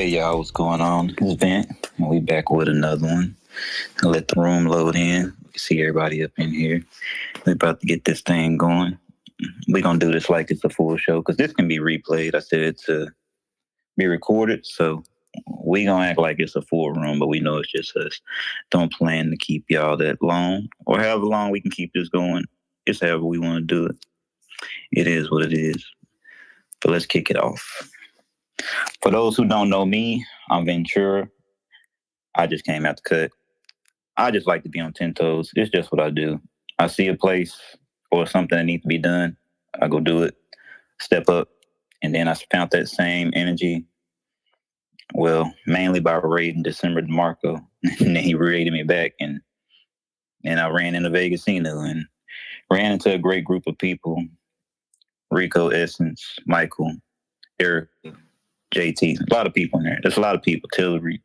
Hey y'all, what's going on? This is Vent, and we back with another one. Let the room load in. We can see everybody up in here. We're about to get this thing going. We're gonna do this like it's a full show because this can be replayed. I said it to be recorded, so we gonna act like it's a full room, but we know it's just us. Don't plan to keep y'all that long, or however long we can keep this going. It's however we want to do it. It is what it is. But let's kick it off. For those who don't know me, I'm Ventura. I just came out the cut. I just like to be on 10 toes. It's just what I do. I see a place or something that needs to be done. I go do it, step up. And then I found that same energy, well, mainly by raiding December DeMarco. And then he raided me back. And I ran into VegasInu and ran into a great group of people. Rico, Essence, Michael, Eric, JT. A lot of people in there. There's a lot of people. Tillery.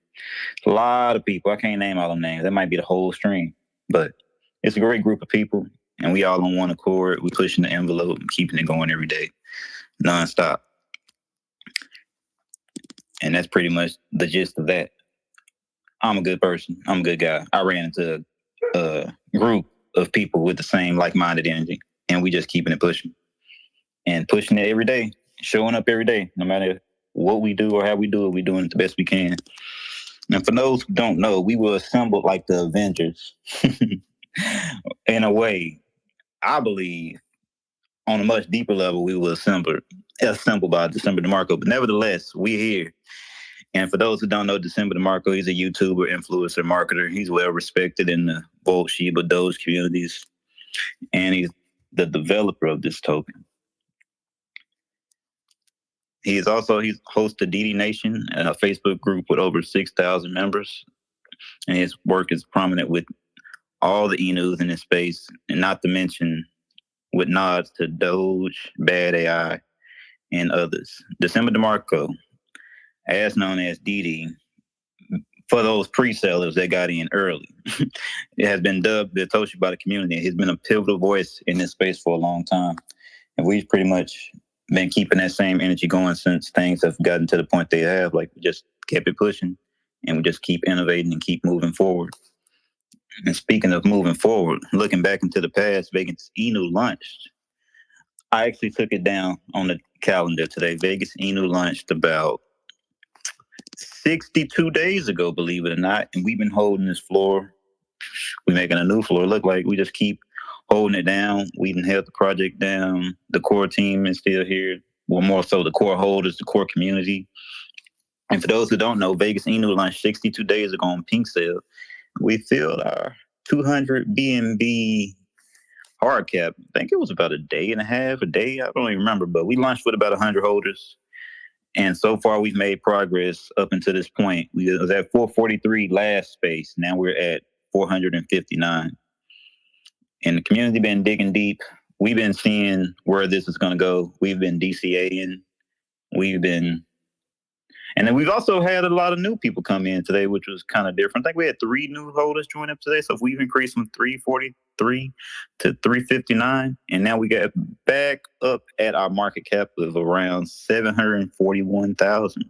A lot of people. I can't name all them names. That might be the whole stream. But it's a great group of people, and we all on one accord. We pushing the envelope and keeping it going every day, nonstop. And that's pretty much the gist of that. I'm a good person. I'm a good guy. I ran into a group of people with the same like-minded energy, and we just keeping it pushing. And pushing it every day, showing up every day, no matter what we do or how we do it, we're doing it the best we can. And for those who don't know, we were assembled like the Avengers. In a way, I believe on a much deeper level, we were assembled by December DeMarco. But nevertheless, we're here. And for those who don't know December DeMarco, he's a YouTuber, influencer, marketer. He's well respected in the Volt, Shiba, Doge communities. And he's the developer of this token. He's host of DD Nation, a Facebook group with over 6,000 members. And his work is prominent with all the Inus in this space, and not to mention with nods to Doge, Bad AI, and others. December DeMarco, as known as DD, for those pre-sellers that got in early, it has been dubbed the Toshi by the community. He's been a pivotal voice in this space for a long time. And we've pretty much been keeping that same energy going since things have gotten to the point they have. Like, we just kept it pushing, and we just keep innovating and keep moving forward. And speaking of moving forward, looking back into the past, VegasInu launched. I actually took it down on the calendar today. VegasInu launched about 62 days ago, believe it or not. And we've been holding this floor. We're making a new floor. Look like we just keep holding it down. We even held the project down. The core team is still here. Well, more so the core holders, the core community. And for those who don't know, VegasInu launched 62 days ago on Pink Sale. We filled our 200 BNB hard cap. I think it was about a day and a half, I don't even remember, but we launched with about 100 holders. And so far, we've made progress up until this point. We was at 443 last space. Now we're at 459. And the community been digging deep. We've been seeing where this is going to go. We've been DCAing. And then we've also had a lot of new people come in today, which was kind of different. I think we had 3 new holders join up today. So if we've increased from 343 to 359, and now we got back up at our market cap of around 741,000,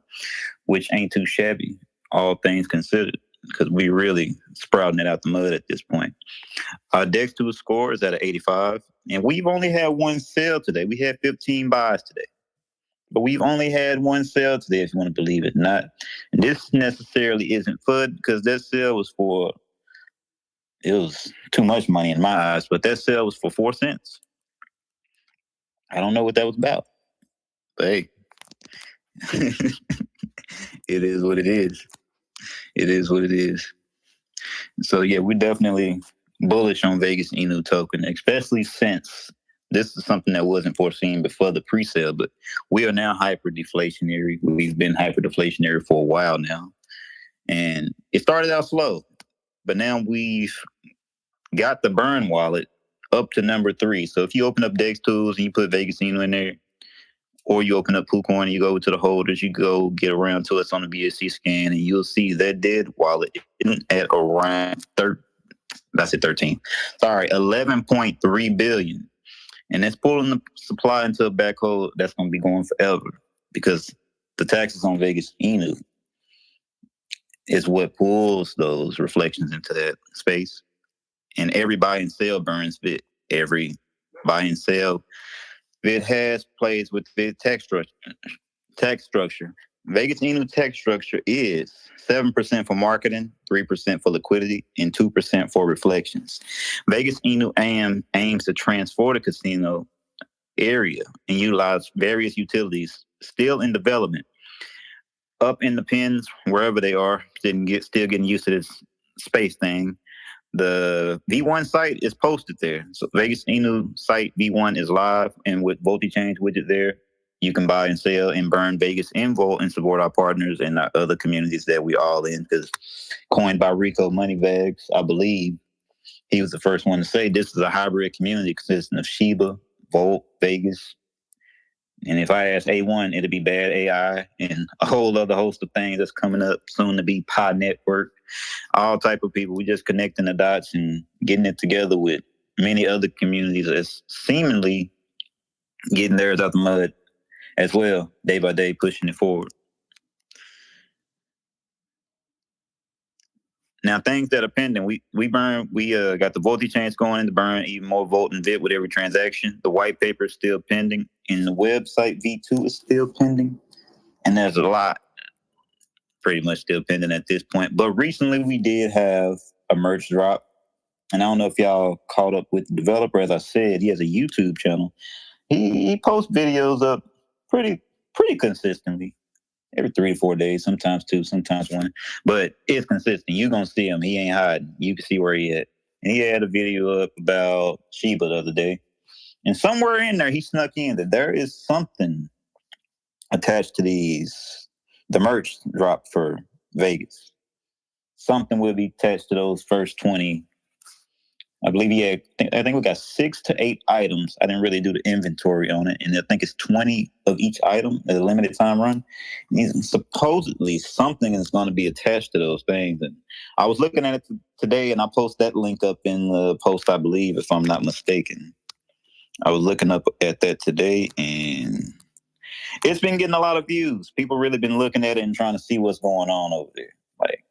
which ain't too shabby, all things considered, because we really sprouting it out the mud at this point. Our DEX to a score is at an 85, and we've only had one sale today. We had 15 buys today. But we've only had one sale today, if you want to believe it or not. And this necessarily isn't FUD, because that sale was it was too much money in my eyes, but that sale was for 4 cents. I don't know what that was about. But hey, it is what it is. It is what it is. So yeah, we're definitely bullish on VegasInuToken, especially since this is something that wasn't foreseen before the pre-sale, but we are now hyper deflationary. We've been hyper deflationary for a while now. And it started out slow, but now we've got the burn wallet up to number 3. So if you open up Dex Tools and you put VegasInu in there, or you open up KuCoin and you go to the holders, you go get around to us on the BSC scan, and you'll see that dead wallet at around 13. Sorry, 11.3 billion. And that's pulling the supply into a backhoe that's going to be going forever, because the taxes on VegasInu is what pulls those reflections into that space. And every buy and sell burns bit. Every buy and sell bit has plays with bit text structure. Tax structure. VegasInu tax structure is 7% for marketing, 3% for liquidity, and 2% for reflections. VegasInu aims to transform the casino area and utilize various utilities still in development up in the pins wherever they are, still getting used to this space thing. The V1 site is posted there. So VegasInu site V1 is live, and with multi-change widget there, you can buy and sell and burn Vegas in Volt and support our partners and our other communities that we all in. Because coined by Rico Moneybags, I believe he was the first one to say this is a hybrid community consisting of Sheba, Volt, Vegas. And if I ask A1, it'll be Bad AI and a whole other host of things that's coming up soon to be Pi Network. All type of people. We just connecting the dots and getting it together with many other communities that's seemingly getting theirs out the mud as well, day by day, pushing it forward. Now, things that are pending, we got the Volti chains going to burn even more Volt and VIT with every transaction. The white paper is still pending, and the website V2 is still pending. And there's a lot pretty much still pending at this point. But recently we did have a merch drop. And I don't know if y'all caught up with the developer. As I said, he has a YouTube channel. He posts videos up pretty consistently, every 3 to 4 days, sometimes 2, sometimes 1. But it's consistent. You're gonna see him. He ain't hiding. You can see where he at. And he had a video up about Sheba the other day. And somewhere in there, he snuck in that there is something attached to the merch drop for Vegas. Something will be attached to those first 20. I believe I think we got 6 to 8 items. I didn't really do the inventory on it. And I think it's 20 of each item at a limited time run. And supposedly something is going to be attached to those things. And I was looking at it today, and I post that link up in the post, I believe, if I'm not mistaken. I was looking up at that today, and it's been getting a lot of views. People really been looking at it and trying to see what's going on over there. Like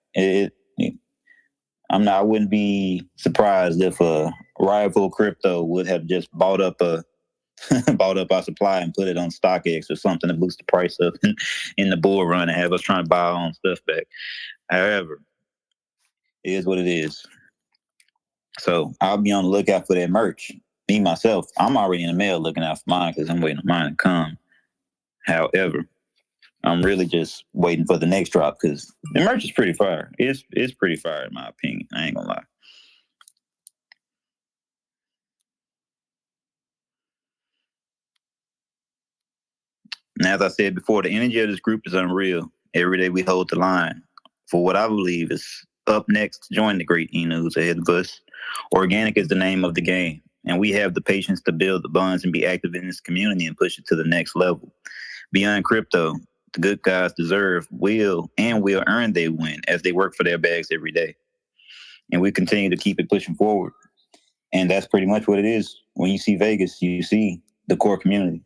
I wouldn't be surprised if a rival crypto would have just bought up our supply and put it on StockX or something to boost the price up in the bull run and have us trying to buy our own stuff back. However, it is what it is. So I'll be on the lookout for that merch. Me, myself, I'm already in the mail looking out for mine because I'm waiting on mine to come. However, I'm really just waiting for the next drop because the merch is pretty fire. It's pretty fire in my opinion. I ain't gonna lie. And as I said before, the energy of this group is unreal. Every day we hold the line for what I believe is up next to join the great Inus ahead of us. Organic is the name of the game, and we have the patience to build the bonds and be active in this community and push it to the next level. Beyond crypto, the good guys will earn their win as they work for their bags every day. And we continue to keep it pushing forward. And that's pretty much what it is. When you see Vegas, you see the core community.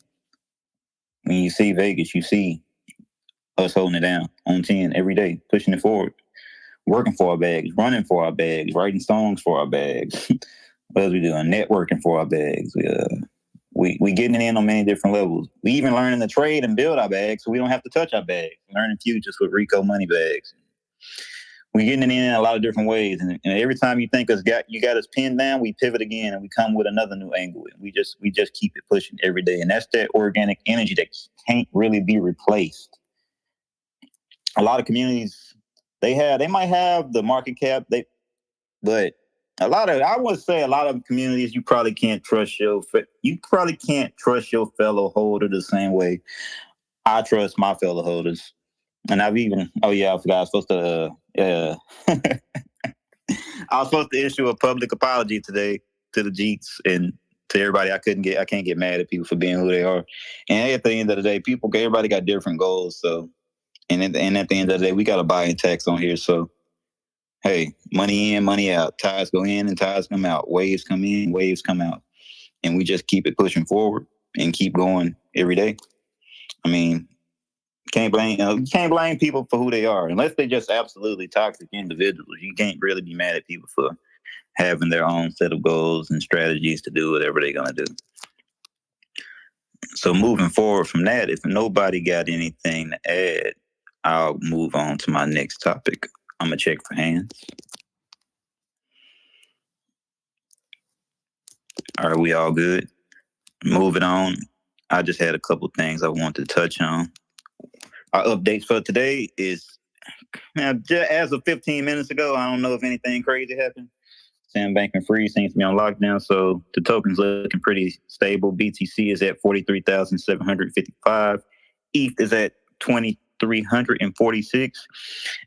When you see Vegas, you see us holding it down on 10 every day, pushing it forward, working for our bags, running for our bags, writing songs for our bags. What else we doing? Networking for our bags. We getting it in on many different levels. We even learning to trade and build our bags so we don't have to touch our bags. Learning futures with Rico money bags. We getting it in a lot of different ways. And every time you think you got us pinned down, we pivot again and we come with another new angle. And we just keep it pushing every day. And that's that organic energy that can't really be replaced. A lot of communities, they might have the market cap, but I would say a lot of communities, you probably can't trust your fellow holder the same way I trust my fellow holders. And I forgot I was supposed to, I was supposed to issue a public apology today to the Jeets and to everybody. I can't get mad at people for being who they are. And at the end of the day, everybody got different goals. So, and at the end of the day, we got a buy-in tax on here. So, hey, money in, money out. Tides go in and tides come out. Waves come in, waves come out. And we just keep it pushing forward and keep going every day. I mean, You can't blame people for who they are unless they're just absolutely toxic individuals. You can't really be mad at people for having their own set of goals and strategies to do whatever they're gonna do. So moving forward from that, if nobody got anything to add, I'll move on to my next topic. I'm gonna check for hands. Are we all good? Moving on. I just had a couple things I wanted to touch on. Our updates for today is as of 15 minutes ago. I don't know if anything crazy happened. Sam Bankman-Fried seems to be on lockdown, so the token's looking pretty stable. BTC is at 43,755. ETH is at 2,346.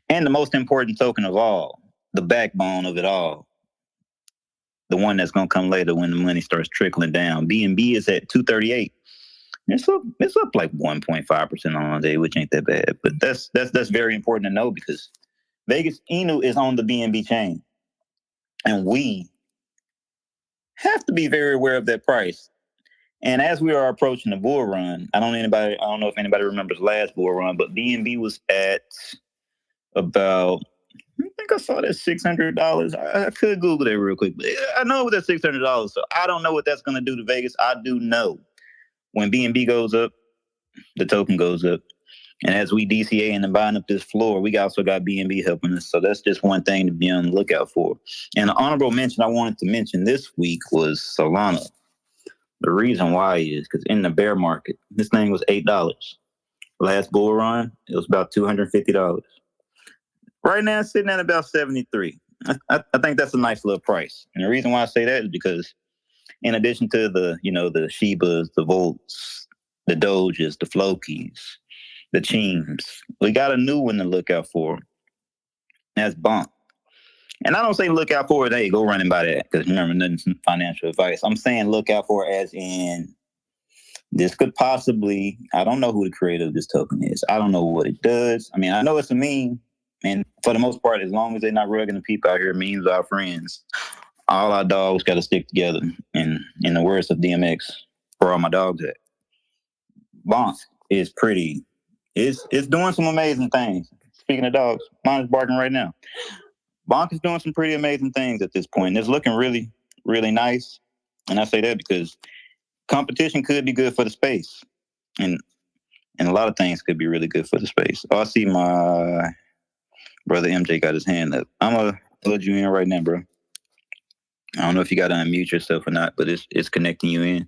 And the most important token of all, the backbone of it all, the one that's going to come later when the money starts trickling down. BNB is at 238. It's up like 1.5% on the day, which ain't that bad. But that's very important to know because VegasInu is on the BNB chain. And we have to be very aware of that price. And as we are approaching the bull run, I don't know if anybody remembers last bull run, but BNB was at about, I think I saw that $600. I could Google that real quick, but I know it was at $600. So I don't know what that's going to do to Vegas. I do know when BNB goes up, the token goes up. And as we DCA and buying up this floor, we also got BNB helping us. So that's just one thing to be on the lookout for. And an honorable mention I wanted to mention this week was Solana. The reason why is because in the bear market, this thing was $8. Last bull run, it was about $250. Right now, it's sitting at about 73. I think that's a nice little price. And the reason why I say that is because in addition to the Shibas, the Volts, the Doges, the Flokis, the Cheems, we got a new one to look out for. That's Bonk. And I don't say look out for it, hey, go running by that, because remember, nothing's financial advice. I'm saying look out for it as in this could possibly, I don't know who the creator of this token is. I don't know what it does. I mean, I know it's a meme. And for the most part, as long as they're not rugging the people out here, memes are our friends. All our dogs got to stick together. And in the words of DMX, where all my dogs at? Bonk is pretty. It's doing some amazing things. Speaking of dogs, mine is barking right now. Bonk is doing some pretty amazing things at this point. It's looking really, really nice. And I say that because competition could be good for the space. And a lot of things could be really good for the space. Oh, I see my brother MJ got his hand up. I'm going to plug you in right now, bro. I don't know if you got to unmute yourself or not, but it's connecting you in.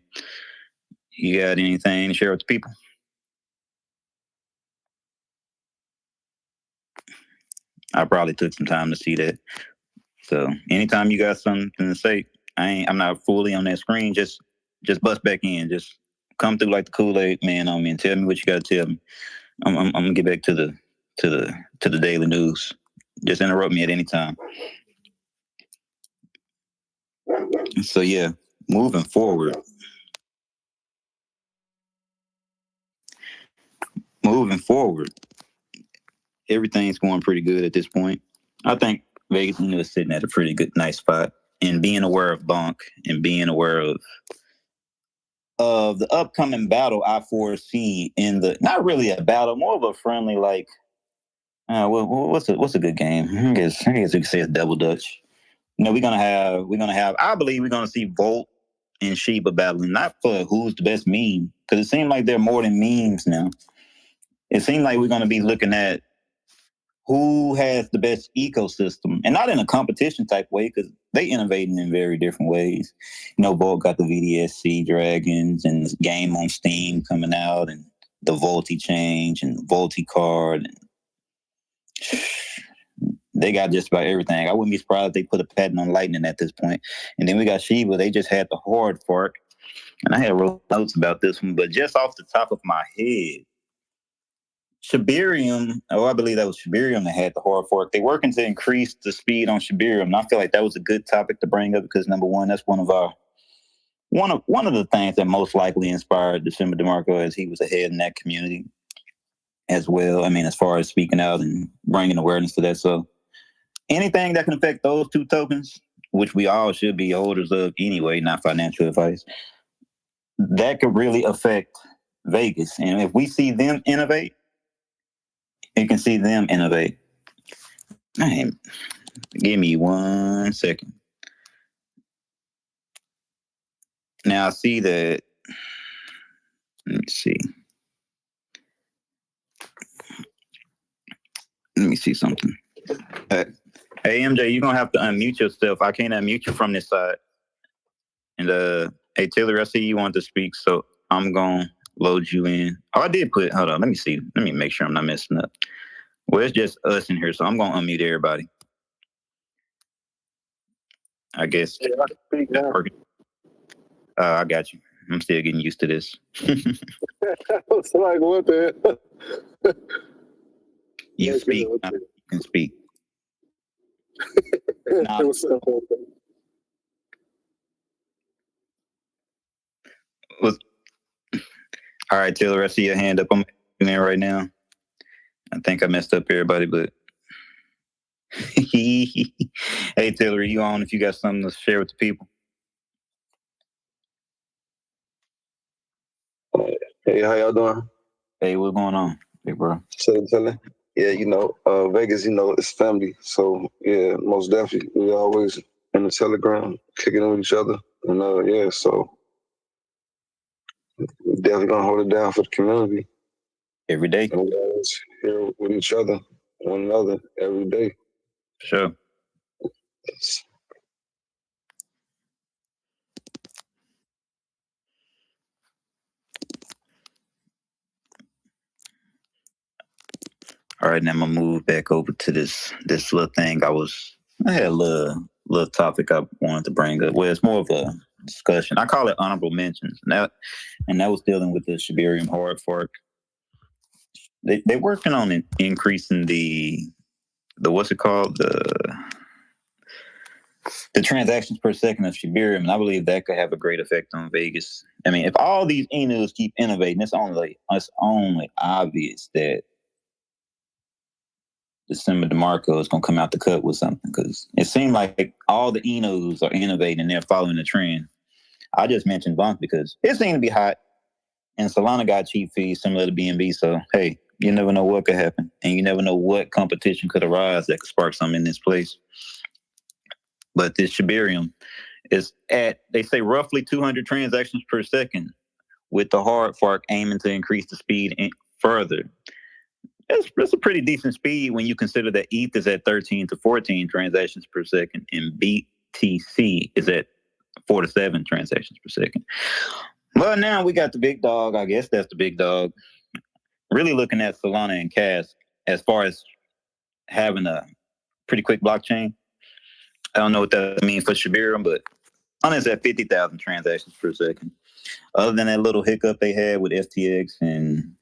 You got anything to share with the people? I probably took some time to see that. So anytime you got something to say, I'm not fully on that screen. Just bust back in. Just come through like the Kool-Aid man on me and tell me what you got to tell me. I'm gonna get back to the daily news. Just interrupt me at any time. So yeah, moving forward. Everything's going pretty good at this point. I think Vegas is sitting at a pretty good, nice spot. And being aware of Bonk and being aware of the upcoming battle I foresee in the, not really a battle, more of a friendly, like, what's a good game? I guess we could say it's double dutch. You know, we're gonna have. I believe we're gonna see Volt and Sheba battling, not for who's the best meme, because it seems like they're more than memes now. It seems like we're gonna be looking at who has the best ecosystem, and not in a competition type way, because they innovating in very different ways. You know, Volt got the VDSC Dragons and this game on Steam coming out, and the Volti change and Volti card. And they got just about everything. I wouldn't be surprised if they put a patent on Lightning at this point. And then we got Shiba. They just had the hard fork. And I had wrote notes about this one, but just off the top of my head, Shibarium, I believe that was Shibarium that had the hard fork. They're working to increase the speed on Shibarium. And I feel like that was a good topic to bring up because number one, that's one of the things that most likely inspired December DeMarco as he was ahead in that community as well. I mean, as far as speaking out and bringing awareness to that. So anything that can affect those two tokens, which we all should be holders of anyway, not financial advice, that could really affect Vegas. And if we see them innovate, You can see them innovate. Man, give me 1 second. Now I see that. Let me see. Let me see something. Hey MJ, you're gonna have to unmute yourself. I can't unmute you from this side. And hey Taylor, I see you want to speak, so I'm gonna load you in. Oh, I did put. Hold on, let me see. Let me make sure I'm not messing up. Well, it's just us in here, so I'm gonna unmute everybody. I guess. Yeah, I can speak now. I got you. I'm still getting used to this. It's like, what the hell? You speak. You can speak. Nah. All right, Taylor, I see your hand up. I'm in right now. I think I messed up everybody, but hey, Taylor, you on if you got something to share with the people? Hey, how y'all doing? Hey, what's going on, big bro? Chilling. Yeah, Vegas, it's family. So, yeah, most definitely. We always in the Telegram, kicking it with each other. And, yeah, so we definitely going to hold it down for the community. Every day. And we always here with each other, one another, every day. Sure. All right, now I'm gonna move back over to this little thing. I had a little topic I wanted to bring up. Well, it's more of a discussion. I call it honorable mentions. And that was dealing with the Shibarium hard fork. They're working on increasing the what's it called, the transactions per second of Shibarium, and I believe that could have a great effect on Vegas. I mean, if all these Inus keep innovating, it's only obvious that December DeMarco is going to come out the cut with something, because it seemed like all the Inus are innovating and they're following the trend. I just mentioned Bunk because it seemed to be hot, and Solana got cheap fees similar to BNB. So, hey, you never know what could happen, and you never know what competition could arise that could spark something in this place. But this Shibarium is at, they say, roughly 200 transactions per second, with the hard fork aiming to increase the speed further. That's a pretty decent speed when you consider that ETH is at 13 to 14 transactions per second and BTC is at 4 to 7 transactions per second. Well, now we got the big dog. I guess that's the big dog. Really looking at Solana and Cask as far as having a pretty quick blockchain. I don't know what that means for Shibarium, but Solana's at 50,000 transactions per second. Other than that little hiccup they had with FTX and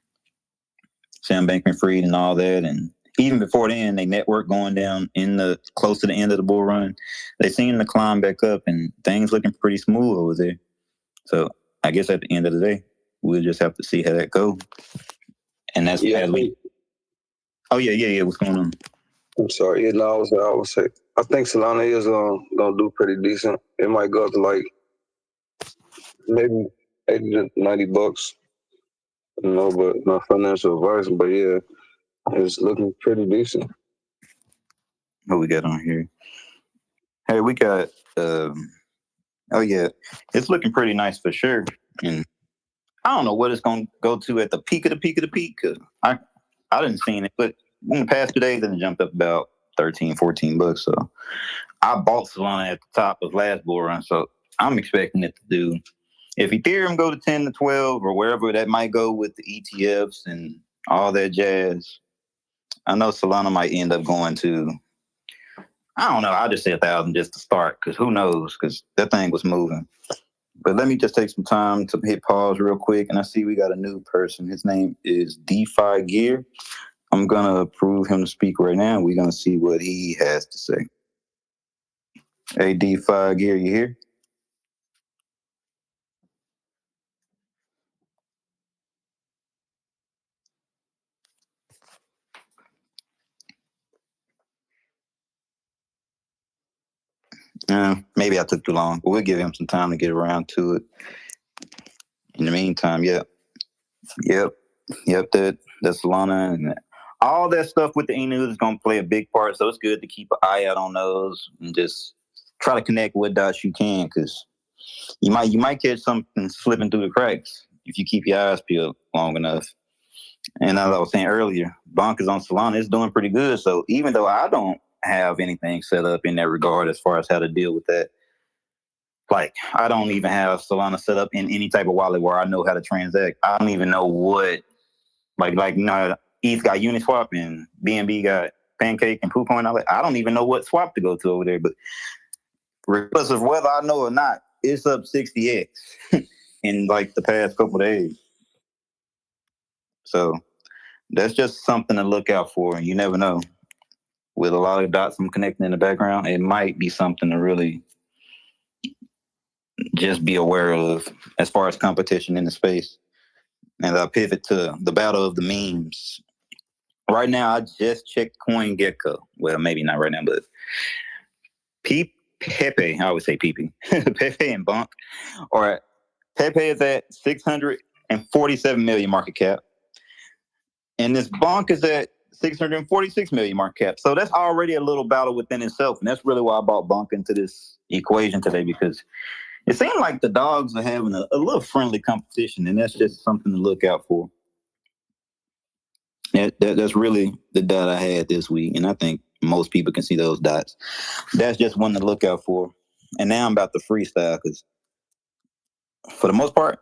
Sam Bankman-Fried and all that, and even before then, they network going down close to the end of the bull run. They seem to climb back up, and things looking pretty smooth over there. So I guess at the end of the day, we'll just have to see how that goes. And that's as we. Oh yeah. What's going on? I'm sorry. Yeah, no, I would say I think Solana is gonna do pretty decent. It might go up to like maybe $80 to $90. But not financial advice. But yeah, it's looking pretty decent. What we got on here? Hey, we got. Oh yeah, it's looking pretty nice for sure. And I don't know what it's gonna go to at the peak of the peak of the peak. Cause I didn't see it, but in the past 2 days, it jumped up about $13-14. So I bought Solana at the top of last bull run, so I'm expecting it to do. If Ethereum go to 10 to 12 or wherever that might go with the ETFs and all that jazz, I know Solana might end up going to, I don't know, I'll just say 1,000 just to start, because who knows, because that thing was moving. But let me just take some time to hit pause real quick, and I see we got a new person. His name is DeFi Gear. I'm going to approve him to speak right now. We're going to see what he has to say. Hey, DeFi Gear, you here? Maybe I took too long, but we'll give him some time to get around to it. In the meantime, yep, that's Solana, and all that stuff with the Inu is going to play a big part. So it's good to keep an eye out on those and just try to connect what dots you can, because you might catch something slipping through the cracks if you keep your eyes peeled long enough. And as I was saying earlier, Bonkers on Solana is doing pretty good. So even though I don't have anything set up in that regard as far as how to deal with that, like I don't even have Solana set up in any type of wallet where I know how to transact. I don't even know what, like you know, ETH got Uniswap and BNB got Pancake and PooCoin. I don't even know what swap to go to over there. But regardless of whether I know or not, it's up 60x in like the past couple of days. So that's just something to look out for. You never know. With a lot of dots I'm connecting in the background, it might be something to really just be aware of as far as competition in the space. And I'll pivot to the battle of the memes. Right now, I just checked CoinGecko. Well, maybe not right now, but Pepe, I always say Pepe, Pepe and Bonk. Or Pepe is at 647 million market cap. And this Bonk is at 646 million market cap. So that's already a little battle within itself. And that's really why I brought Bonk into this equation today, because it seemed like the dogs are having a little friendly competition, and that's just something to look out for. That's really the dot I had this week, and I think most people can see those dots. That's just one to look out for. And now I'm about to freestyle, because for the most part,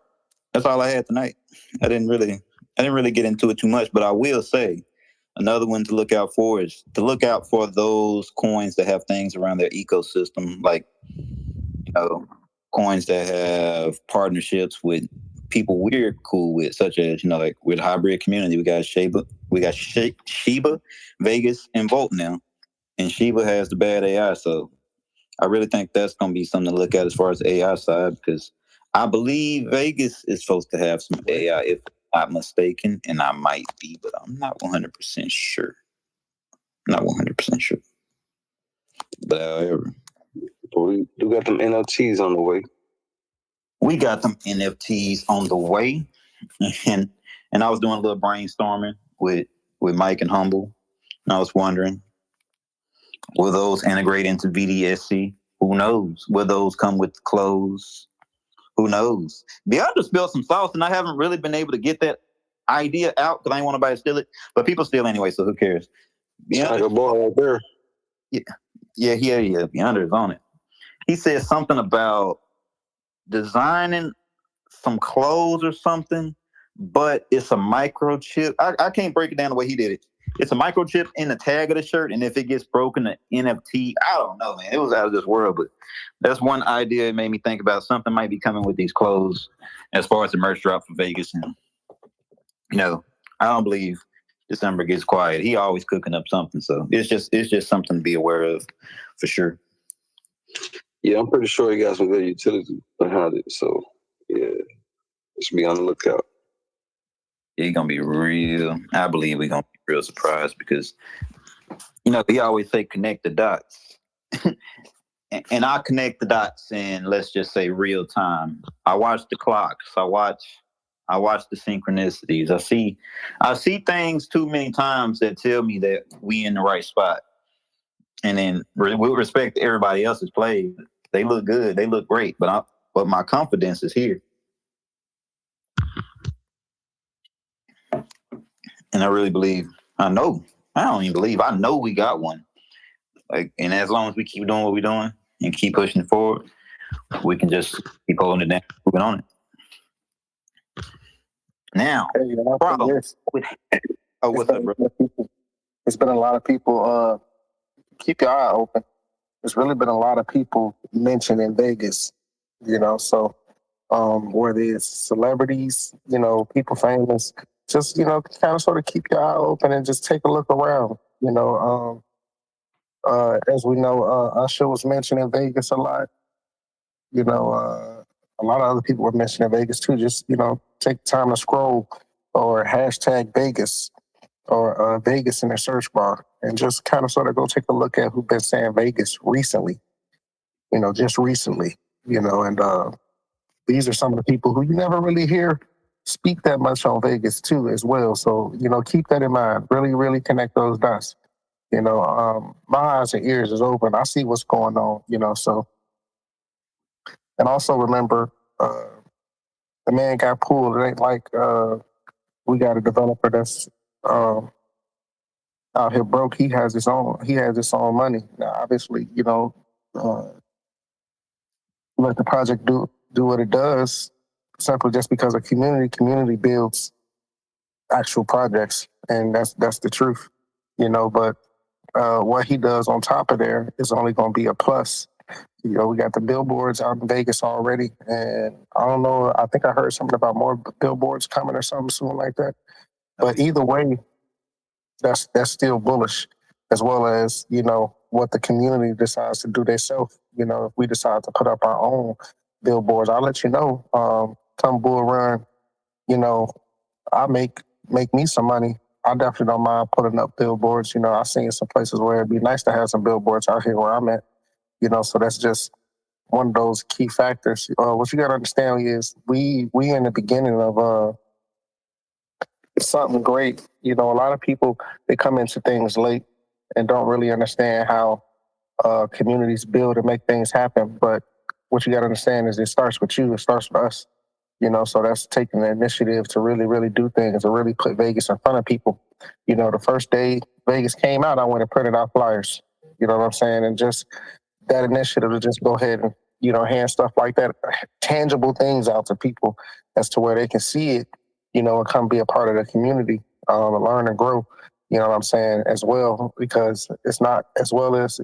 that's all I had tonight. I didn't really get into it too much, but I will say another one to look out for is to look out for those coins that have things around their ecosystem, like, you know, coins that have partnerships with people we're cool with, such as, you know, like with hybrid community, we got Shiba, Vegas, and Volt now. And Shiba has the bad AI. So I really think that's going to be something to look at as far as the AI side, because I believe Vegas is supposed to have some AI, if I'm not mistaken, and I might be, but I'm not 100% sure. Not 100% sure. But however, We got them NFTs on the way. We got them NFTs on the way. And I was doing a little brainstorming with Mike and Humble. And I was wondering, will those integrate into VDSC? Who knows? Will those come with clothes? Who knows? Beyond just spilled some sauce, and I haven't really been able to get that idea out because I ain't want nobody to steal it. But people steal anyway, so who cares? It's like a boy right there. Yeah. Beyonder is on it. He said something about designing some clothes or something, but it's a microchip. I can't break it down the way he did it. It's a microchip in the tag of the shirt, and if it gets broken, the NFT, I don't know, man. It was out of this world, but that's one idea it made me think about. Something might be coming with these clothes as far as the merch drop for Vegas. And, you know, I don't believe December gets quiet. He always cooking up something, so it's just something to be aware of for sure. Yeah, I'm pretty sure he got some good utility behind it. So, yeah, just be on the lookout. It's going to be real. I believe we're going to be real surprised because, you know, he always say connect the dots. And I connect the dots in, let's just say, real time. I watch the clocks. I watch the synchronicities. I see things too many times that tell me that we in the right spot. And then with respect to everybody else's play, they look good. They look great. But my confidence is here. And I really believe, I know we got one. Like, and as long as we keep doing what we're doing and keep pushing it forward, we can just keep holding it down, moving on it. Now, what's up, bro? It's been a lot of people. Keep your eye open. There's really been a lot of people mentioned in Vegas, you know. So, whether it's celebrities, you know, people famous, just, you know, kind of sort of keep your eye open and just take a look around. You know, as we know, Usher was mentioned in Vegas a lot. You know, a lot of other people were mentioned in Vegas too. Just, you know, take time to scroll or hashtag Vegas or Vegas in their search bar and just kind of sort of go take a look at who's been saying Vegas recently, you know, just recently, you know, and these are some of the people who you never really hear speak that much on Vegas too as well. So, keep that in mind. Really, really connect those dots. My eyes and ears is open. I see what's going on, so, and also remember, the man got pulled. It ain't like we got a developer that's um, out here broke. He has his own money. Now, obviously, uh, let the project do what it does, simply just because of community builds actual projects, and that's the truth, But what he does on top of there is only going to be a plus. We got the billboards out in Vegas already, and I don't know. I think I heard something about more billboards coming or something soon like that. But either way, that's still bullish, as well as what the community decides to do themselves. If we decide to put up our own billboards, I'll let you know. Come Bull Run, you know, I make me some money. I definitely don't mind putting up billboards. I've seen some places where it'd be nice to have some billboards out here where I'm at. So that's just one of those key factors. What you got to understand is we in the beginning of something great. A lot of people, they come into things late and don't really understand how communities build and make things happen. But what you got to understand is it starts with you. It starts with us. So that's taking the initiative to really, really do things, to really put Vegas in front of people. The first day Vegas came out, I went and printed out flyers. You know what I'm saying? And just that initiative to just go ahead and, hand stuff like that, tangible things out to people as to where they can see it, and come be a part of the community, and learn and grow, you know what I'm saying, as well, because it's not, as well as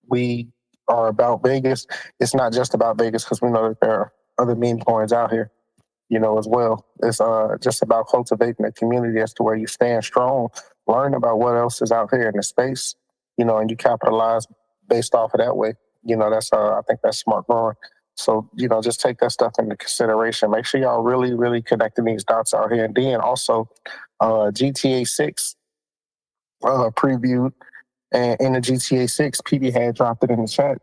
we are about Vegas, it's not just about Vegas, because we know that there are other meme coins out here, as well. It's just about cultivating a community as to where you stand strong, learn about what else is out here in the space, and you capitalize based off of that way. That's I think that's smart growing. So, just take that stuff into consideration. Make sure y'all really, really connecting these dots out here. And then also GTA 6 previewed, and in the GTA 6, PD had dropped it in the chat.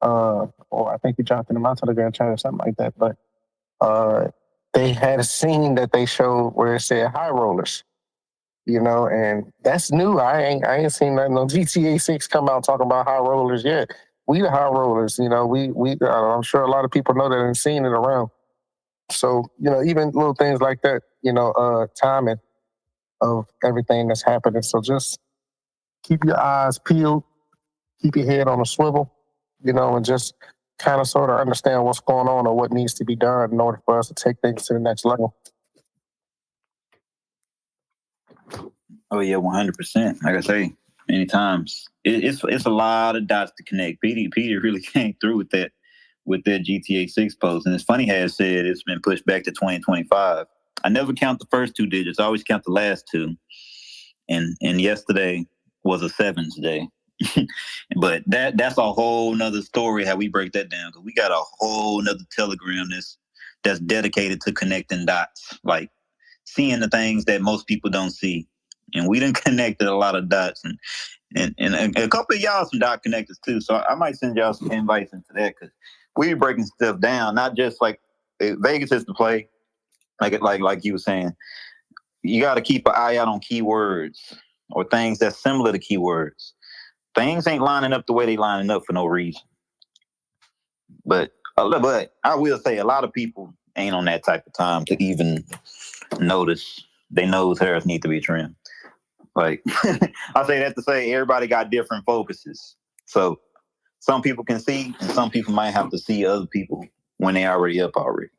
Or I think he dropped it in my Telegram chat or something like that. But they had a scene that they showed where it said HighRollers, and that's new. I ain't seen nothing on GTA 6 come out talking about HighRollers yet. We the HighRollers, we I'm sure a lot of people know that and seen it around. So, even little things like that, timing of everything that's happening. So just keep your eyes peeled, keep your head on a swivel, and just kind of sort of understand what's going on or what needs to be done in order for us to take things to the next level. Oh yeah, 100%. Like I say, many times it's a lot of dots to connect. PD really came through with that GTA 6 post, and it's funny how it said it's been pushed back to 2025. I never count the first two digits. I always count the last two. And yesterday was a sevens day. But that's a whole nother story how we break that down, because we got a whole nother telegram that's dedicated to connecting dots, like seeing the things that most people don't see. And we done connected a lot of dots, and a couple of y'all some dot connectors too. So I might send y'all some invites into that, because we breaking stuff down, not just like Vegas is the play, like you were saying. You got to keep an eye out on keywords or things that's similar to keywords. Things ain't lining up the way they lining up for no reason. But I will say a lot of people ain't on that type of time to even notice their nose hairs need to be trimmed. Like I say that to say everybody got different focuses. So some people can see, and some people might have to see other people when they already up already.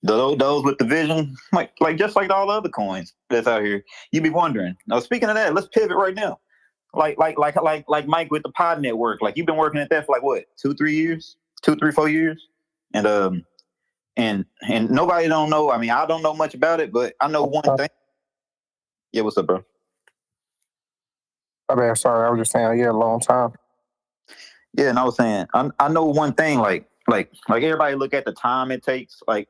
Those with the vision, like just like all other coins that's out here, you be wondering. Now, speaking of that, let's pivot right now. Like Mike with the Pod Network. Like you've been working at that for like what, 2-3 years, 4 years, and nobody don't know. I mean, I don't know much about it, but I know one thing. Yeah, what's up, bro? I mean, sorry, I was just saying, yeah, a long time. Yeah, and I was saying, I know one thing. Like everybody look at the time it takes. Like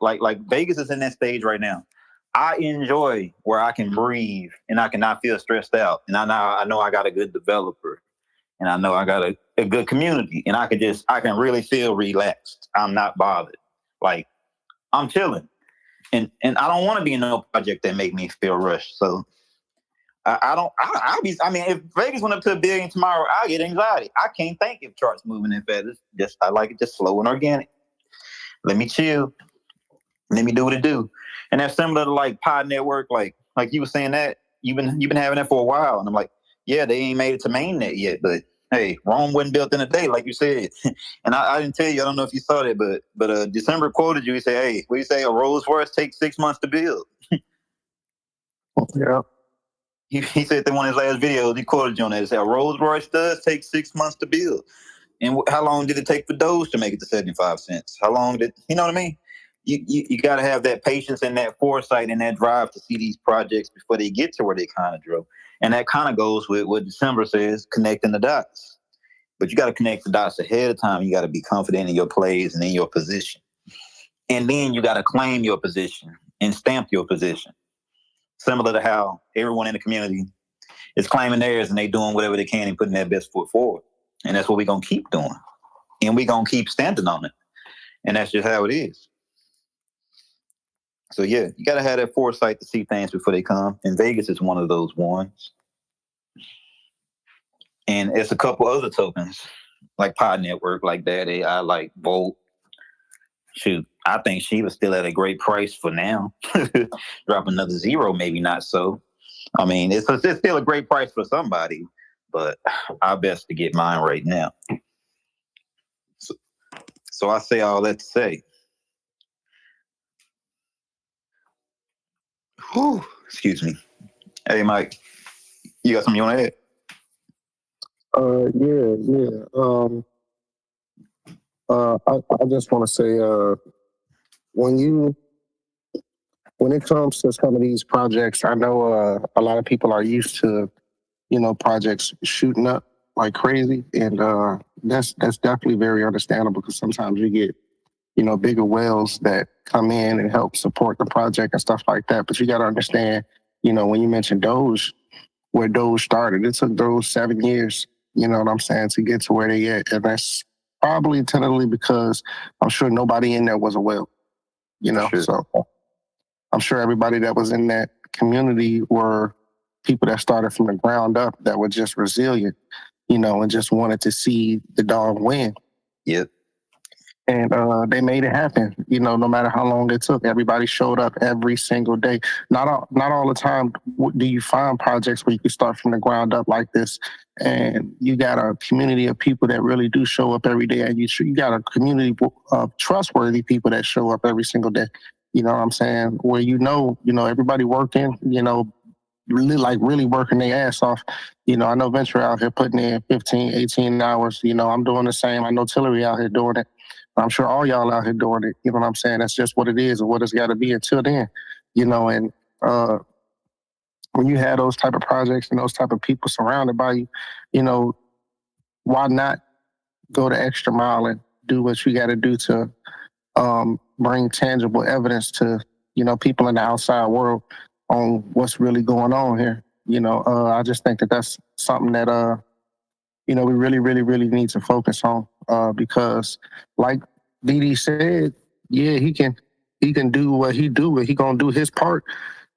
Vegas is in that stage right now. I enjoy where I can breathe and I cannot feel stressed out, and I know I got a good developer, and I know I got a good community, and I can really feel relaxed. I'm not bothered. Like I'm chilling, and I don't want to be in no project that make me feel rushed. So I don't. I mean, if Vegas went up to $1 billion tomorrow, I get anxiety. I can't think if charts moving that fast. I like it just slow and organic. Let me chill. Let me do what it do. And that's similar to like Pod Network, like you were saying that you've been having that for a while, and I'm like, yeah, they ain't made it to mainnet yet, but hey, Rome wasn't built in a day, like you said. And I didn't tell you, I don't know if you saw that, but December quoted you. He said, hey, what do you say? A Rolls Royce takes 6 months to build. Yeah. He said that one of his last videos, he quoted you on that. He said, a Rolls Royce does take 6 months to build. And how long did it take for Doge to make it to 75 cents? How long did, you know what I mean? You got to have that patience and that foresight and that drive to see these projects before they get to where they kind of drove. And that kind of goes with what December says, connecting the dots. But you got to connect the dots ahead of time. You got to be confident in your plays and in your position. And then you got to claim your position and stamp your position. Similar to how everyone in the community is claiming theirs and they doing whatever they can and putting their best foot forward. And that's what we're going to keep doing. And we're going to keep standing on it. And that's just how it is. So, yeah, you got to have that foresight to see things before they come. And Vegas is one of those ones. And it's a couple other tokens, like Pod Network, like Bad AI, like Volt. Shoot, I think she was still at a great price for now. Drop another zero, maybe not so. I mean, it's still a great price for somebody, but I best to get mine right now. So I say all that to say, whew, excuse me. Hey, Mike, you got something you want to add? Yeah. I just want to say, when it comes to some of these projects, I know a lot of people are used to, projects shooting up like crazy, and that's definitely very understandable because sometimes you get, bigger whales that come in and help support the project and stuff like that. But you got to understand, when you mentioned Doge, where Doge started, it took Doge 7 years, you know what I'm saying, to get to where they at. And that's probably tentatively because I'm sure nobody in there was a whale, Sure. So I'm sure everybody that was in that community were people that started from the ground up that were just resilient, and just wanted to see the dog win. Yep. And they made it happen. No matter how long it took, everybody showed up every single day. Not all the time do you find projects where you can start from the ground up like this, and you got a community of people that really do show up every day, and you got a community of trustworthy people that show up every single day. You know what I'm saying? Where everybody working, really working their ass off. I know Venture out here putting in 15, 18 hours. I'm doing the same. I know Tillery out here doing it. I'm sure all y'all out here doing it. You know what I'm saying? That's just what it is and what it's got to be until then. And when you have those type of projects and those type of people surrounded by you, why not go the extra mile and do what you got to do to bring tangible evidence to, people in the outside world on what's really going on here. I just think that that's something that, we really, really, really need to focus on because like BD said, yeah, he can do what he do and he gonna do his part.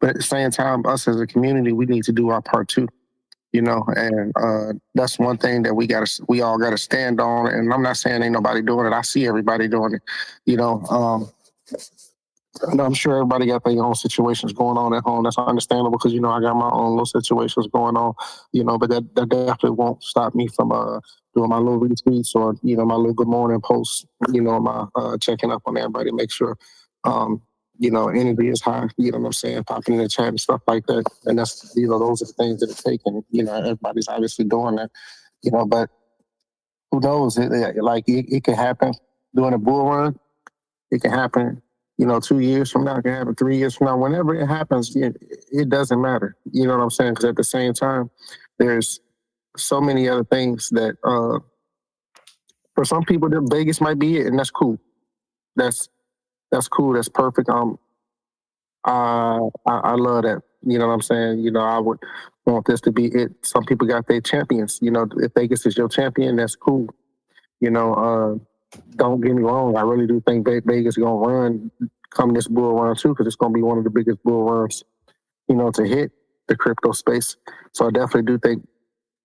But at the same time, us as a community, we need to do our part too. And that's one thing that we all gotta stand on. And I'm not saying ain't nobody doing it. I see everybody doing it. And I'm sure everybody got their own situations going on at home. That's understandable because, I got my own little situations going on, but that definitely won't stop me from doing my little retweets or, my little good morning posts, my checking up on everybody, make sure, energy is high, you know what I'm saying, popping in the chat and stuff like that. And that's, those are the things that it takes. And, everybody's obviously doing that, but who knows? It can happen during a bull run. It can happen, 2 years from now. It can happen 3 years from now. Whenever it happens, it doesn't matter. You know what I'm saying? Because at the same time, there's so many other things that, for some people, Vegas might be it, and that's cool. That's cool. That's perfect. I love that. You know what I'm saying? I would want this to be it. Some people got their champions. If Vegas is your champion, that's cool. Don't get me wrong. I really do think Vegas is gonna run come this bull run too, because it's going to be one of the biggest bull runs, to hit the crypto space. So I definitely do think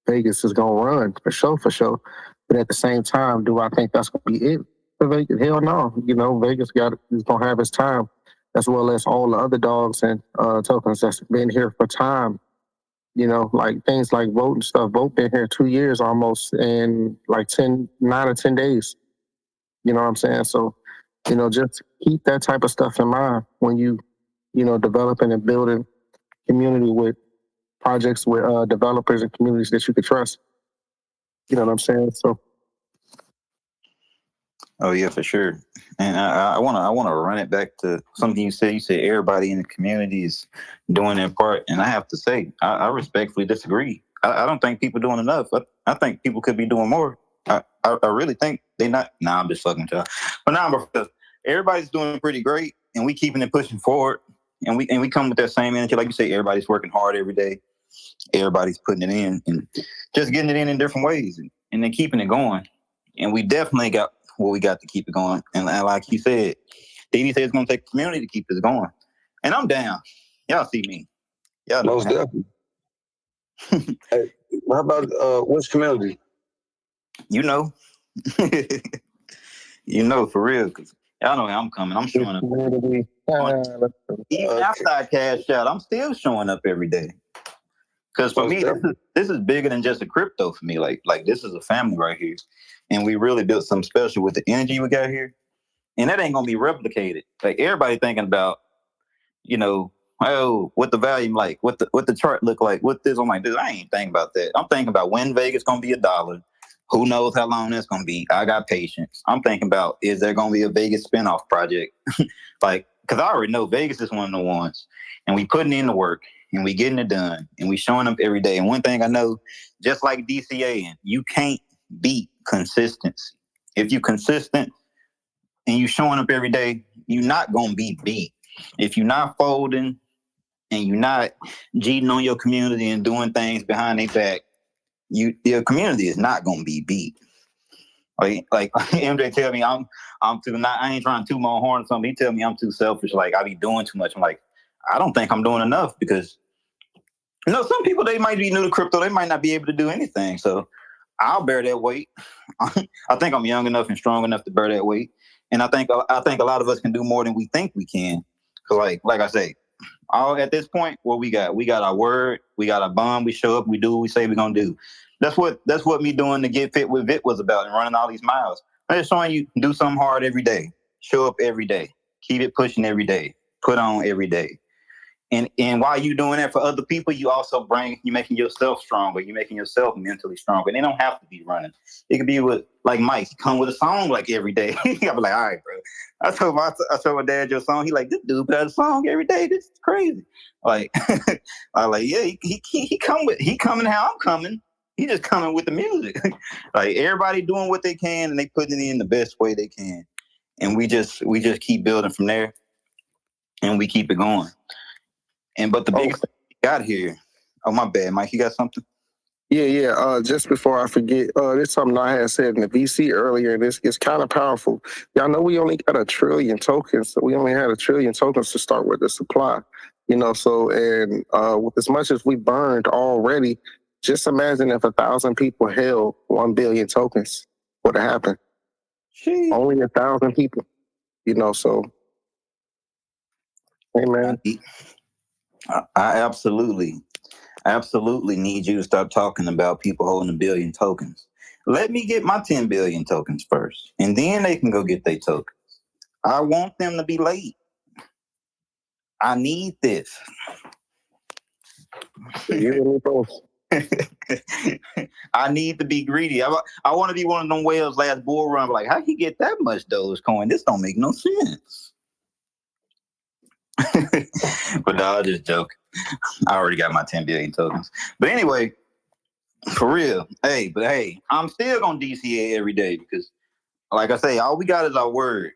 Vegas is going to run for sure, for sure. But at the same time, do I think that's going to be it for Vegas? Hell no. Vegas is going to have its time, as well as all the other dogs and tokens that's been here for time. Like things like Vote and stuff. Vote been here 2 years almost, and like 9 or 10 days. You know what I'm saying? So, just keep that type of stuff in mind when developing and building community with projects with developers and communities that you could trust. You know what I'm saying? So, Oh yeah, for sure. And I wanna run it back to something you said. You said everybody in the community is doing their part, and I have to say I respectfully disagree. I don't think people doing enough. I think people could be doing more. I really think they not. Nah, I'm just fucking with y'all. But because everybody's doing pretty great, and we keeping it pushing forward, and we come with that same energy. Like you say, everybody's working hard every day. Everybody's putting it in and just getting it in different ways, and then keeping it going. And we definitely got what we got to keep it going. And like you said, DD said it's going to take a community to keep this going. And I'm down. Y'all see me. Y'all know. Most definitely. Hey, how about which community? You know. For real. Because y'all know how I'm coming. I'm showing up. Even after I cash out, I'm still showing up every day. Because for me, this is bigger than just a crypto for me. Like this is a family right here. And we really built something special with the energy we got here. And that ain't gonna be replicated. Like everybody thinking about, what the volume like, what the chart look like, what this. I'm like, dude, I ain't thinking about that. I'm thinking about when Vegas gonna be $1. Who knows how long that's gonna be? I got patience. I'm thinking about, is there gonna be a Vegas spinoff project? Because I already know Vegas is one of the ones, and we putting in the work, and we getting it done, and we showing up every day. And one thing I know, just like DCA, you can't beat consistency. If you consistent and you showing up every day, you're not gonna be beat. If you're not folding and you're not cheating on your community and doing things behind their back, your community is not gonna be beat. Like MJ tell me I'm too not. I ain't trying to toot my own horn or something. He tell me I'm too selfish. Like I be doing too much. I'm like, I don't think I'm doing enough because some people, they might be new to crypto. They might not be able to do anything. So I'll bear that weight. I think I'm young enough and strong enough to bear that weight. And I think a lot of us can do more than we think we can. Cause like I say, all at this point, what we got our word, we got our bond, we show up, we do what we say we're gonna do. That's what me doing the Get Fit with Vit was about, and running all these miles. I'm just showing you, do something hard every day, show up every day, keep it pushing every day, put on every day. And while you doing that for other people, you also you making yourself stronger. You making yourself mentally stronger. And they don't have to be running. It could be with like Mike. He come with a song like every day. I'll be like, all right, bro. I told my dad your song. He like, this dude put out a song every day. This is crazy. Like, I like, yeah, he coming how I'm coming. He just coming with the music. Like everybody doing what they can and they putting it in the best way they can. And we just keep building from there, and we keep it going. But the biggest thing we got here, oh my bad, Mike, you got something? Yeah. Just before I forget, this is something I had said in the VC earlier, and it's kind of powerful. Y'all know we only got 1 trillion tokens, so we only had 1 trillion tokens to start with the supply. So and with as much as we burned already, just imagine if 1,000 people held 1 billion tokens, what would happen? Jeez. Only 1,000 people, so hey man. I absolutely need you to stop talking about people holding 1 billion tokens. Let me get my 10 billion tokens first, and then they can go get their tokens. I want them to be late. I need this. I need to be greedy. I want to be one of them whales last bull run. Like, how you get that much Dogecoin? This don't make no sense. But no, I'll just joke. I already got my 10 billion tokens. But anyway, for real, hey, I'm still gonna DCA every day because, like I say, all we got is our word.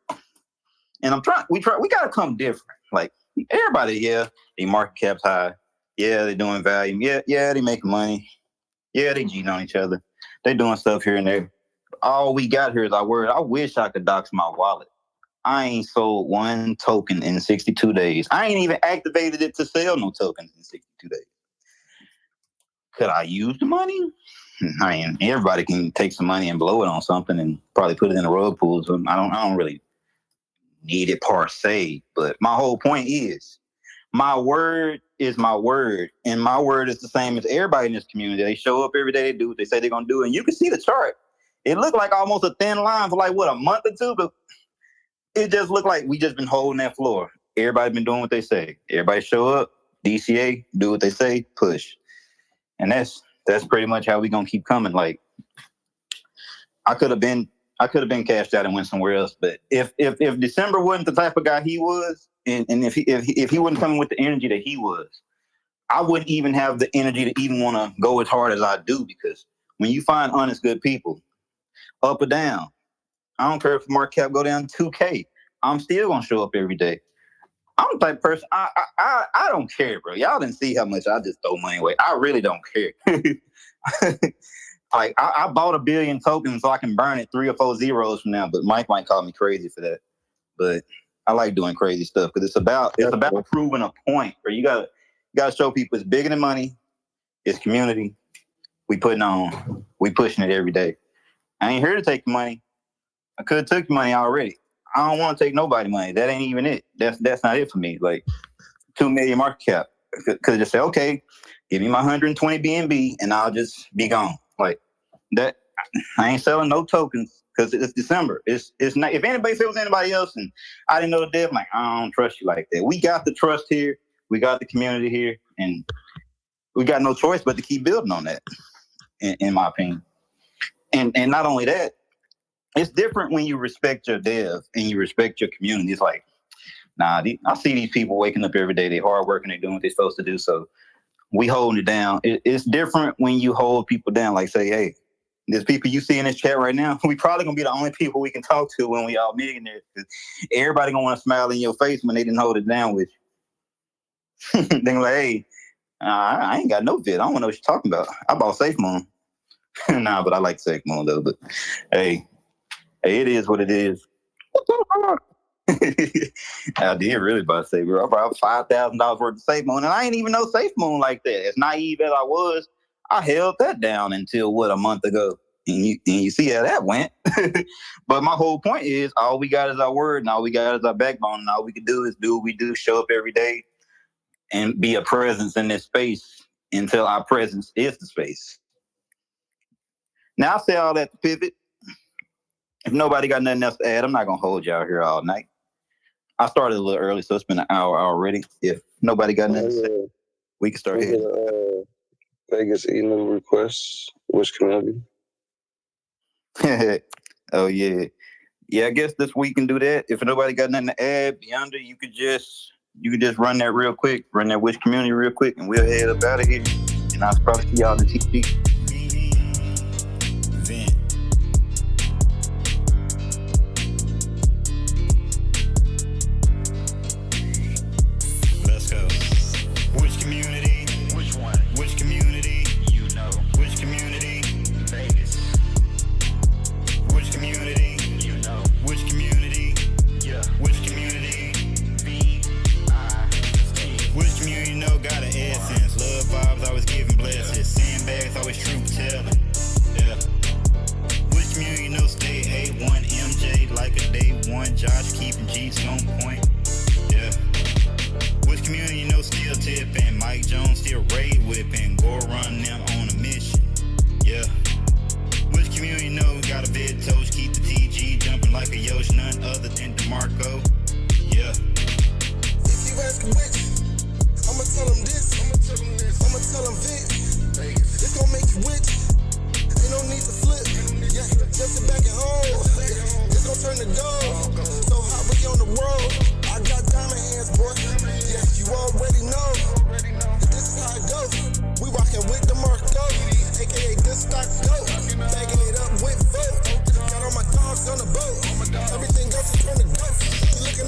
And we gotta come different. Like everybody, yeah, they market caps high. Yeah, they doing value. Yeah, they making money. Yeah, they cheating on each other. They doing stuff here and there. All we got here is our word. I wish I could dox my wallet. I ain't sold one token in 62 days. I ain't even activated it to sell no tokens in 62 days. Could I use the money? I mean, everybody can take some money and blow it on something and probably put it in a rug pool. So I don't really need it per se. But my whole point is, my word is my word, and my word is the same as everybody in this community. They show up every day, they do what they say they're gonna do, and you can see the chart. It looked like almost a thin line for like what, a month or two, but it just looked like we just been holding that floor. Everybody been doing what they say. Everybody show up, DCA, do what they say, push, and that's pretty much how we gonna keep coming. Like I could have been cashed out and went somewhere else, but if December wasn't the type of guy he was, and if he wasn't coming with the energy that he was, I wouldn't even have the energy to even want to go as hard as I do, because when you find honest, good people, up or down, I don't care if market cap go down 2K, I'm still gonna show up every day. I'm the type of person, I don't care, bro. Y'all didn't see how much I just throw money away. I really don't care. Like I bought 1 billion tokens so I can burn it 3 or 4 zeros from now, but Mike might call me crazy for that. But I like doing crazy stuff because it's about proving a point. Where you gotta show people it's bigger than money, it's community. We pushing it every day. I ain't here to take the money. I could have took the money already. I don't want to take nobody money. That ain't even it. That's not it for me. Like 2 million market cap. Could just say, okay, give me my 120 BNB and I'll just be gone. Like that. I ain't selling no tokens because it's December. It's not. If anybody sells anybody else and I didn't know the deal, I'm like, I don't trust you like that. We got the trust here. We got the community here, and we got no choice but to keep building on that. In my opinion, and not only that, it's different when you respect your dev and you respect your community. It's like, nah, I see these people waking up every day. They're hard working. They're doing what they're supposed to do. So we holding it down. It's different when you hold people down. Like say, hey, there's people you see in this chat right now. We probably gonna be the only people we can talk to when we all millionaires. Everybody gonna want to smile in your face when they didn't hold it down with you. They're like, hey, I ain't got no vid. I don't know what you're talking about. I bought Safe Moon. Nah, but I like Safe Moon though. But hey, it is what it is. I did really buy Safe Moon. I bought $5,000 worth of Safe Moon, and I ain't even know Safe Moon like that. As naive as I was, I held that down until a month ago. And you see how that went. But my whole point is, all we got is our word, and all we got is our backbone, and all we can do is do what we do, show up every day, and be a presence in this space until our presence is the space. Now, I say all that to pivot. If nobody got nothing else to add, I'm not going to hold y'all here all night. I started a little early, so it's been an hour already. If nobody got nothing to say, we can start heading. VegasInu requests. Which community? Oh, yeah. Yeah, I guess this week can do that. If nobody got nothing to add, Beyonder, you could just run that real quick, run that which community real quick, and we'll head up out of here. And I'll probably see y'all in the TP. Let's go. Which community? Which one? Which community? You know. Which community? Vegas. Which community? You know. Which community? Yeah. Which community? VegasInu. Which community you know got an essence? Love vibes always giving blessings. Sandbags always truth telling. Yeah. Which community you know stay A1 MJ like a day one? Josh keeping G's on point. Yeah. Which community you know still tipping? Mike Jones still raid whipping. Go run them on a mission. Yeah. Which community you know got a vid toast? Keep the TG jumping like a Yosh, none other than DeMarco. Yeah. If you ask which, I'ma tell them this. I'ma tell them Vic. It's gonna make you witch. Ain't no need to flip. Yeah, just sit back at home. It's gonna turn to gold. So hot we on the road. I got diamond hands, boy. Yeah, you already know. This is how it goes. We rockin' with DeMarco, aka good stock goat. Bagging it up with vote. Got all my dogs on the boat. Everything else is turn to ghost. You look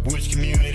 Which community